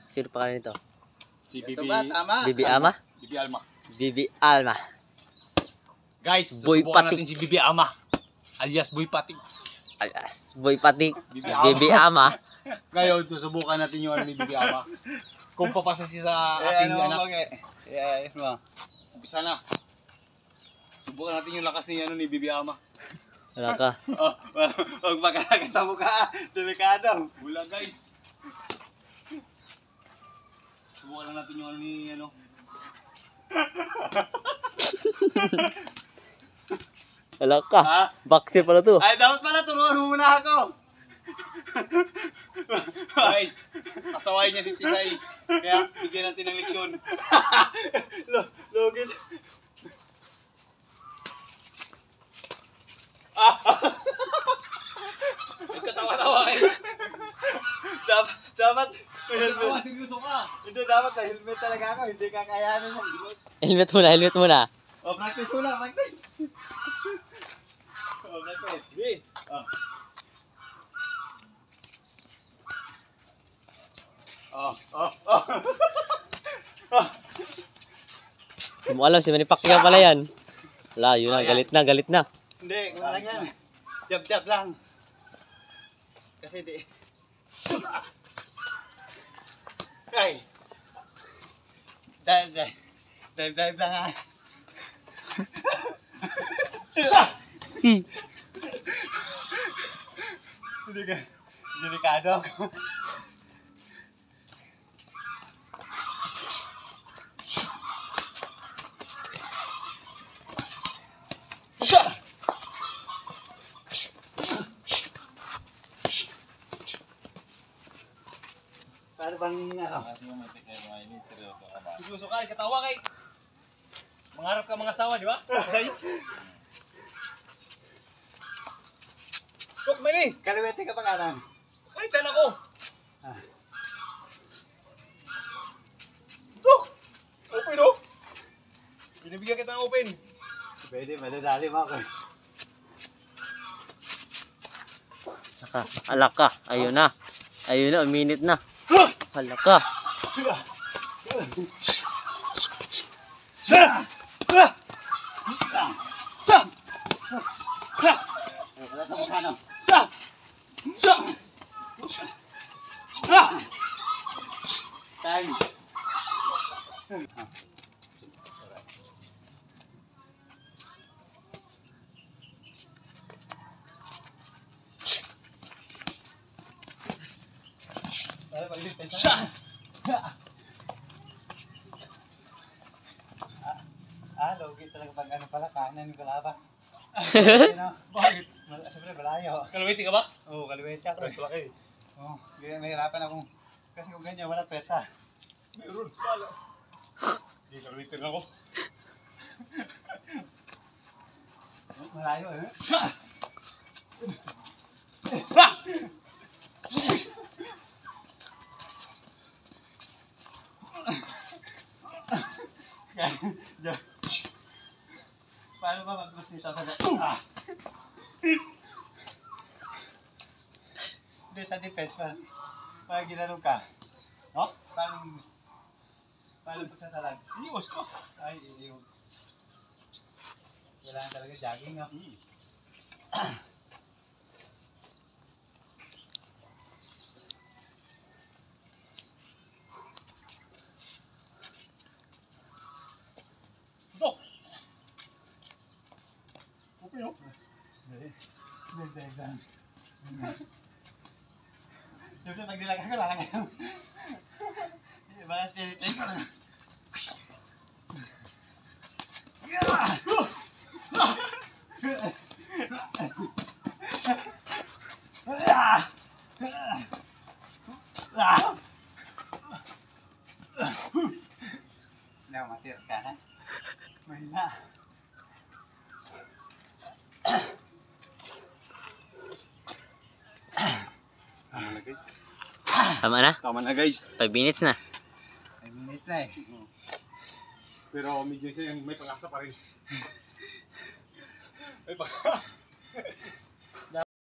Sino pa nito? Si Ito Bibi. ba, tama? Bibi Ama? Bibi Alma. Bibi Alma. Guys, Boy susubukan Patik. natin si Bibi Ama. Alias Boy Patik. Alas, Boy Patik. Bibi Bibi Ama. Ngayon, susubukan natin yung ano ni Bibi Ama. Kung papasa siya sa ating ano anak. mo ayos mo. Umpisa na. Subukan natin yung lakas ni ano ni Bibi Ama. Wala ka. Oh, huwag magkalagan sa mukha. Delikado. Wala guys. Subukan lang natin yung ano ni ano. Wala ka. Ha? Boxer pala to. Ay, dapat pala turuan mo muna ako. Guys, kasaway niya si Tisay. Kaya bigyan natin ng leksyon. Login. Nagkatawa-tawa kayo. Dapat Nagkatawa, seryoso ka. Hindi, dapat na helmet talaga ako. Hindi kakayanin mo. Helmet muna, helmet muna. Oh, practice muna, practice. Oh, practice. Sige. Hindi mo alam, si Manny Pacquiao pala yan. Wala, yun na, galit na, galit na. Hindi, kung lang yan. Jab-jab lang. Kasi di. Ay. Dive lang ha. Hindi ka. Delikado ako. Paano bang Seryoso ka, katawa kay. Mangarap ka mga asawa, di ba? Tisay. Tok, Manny. Kaliwete ka pa kanan? Kahit saan ako. Ah. Tok. Open oh. Binibigyan kita ng open. Pwede, madadali mo ako. Alak ka. Ayun na. Ayun na, uminit na. Alak ka. Time. Logi talaga pag ano pala, kanan yung kalaba. Bakit? Siyempre, malayo. Kalawiti ka ba? Oo, kaliwete ako. Mas laki. Oo, may hirapan akong, kasi kung ganyan, wala pesa. Meron. Wala. Hindi, kalawiti na ako. Malayo eh. Paano ba mag-cross nito sa Hindi, sa defense pa. Parang ginanong ka. Ha? Paano pagsasalag? Iniwas ka. Ay, yung kailangan talaga jogging, no? Tok. Open oh. Hindi. Siyempre, pag nilaga ko, lalagay ko. Baka tinitay ko na. Hindi ako matir ka, ha? Mahina. Tama na guys. Tama na? Tama na guys. 5 minutes na. 5 minutes na eh. Pero medyo siya yung may pag-asa pa rin. May pag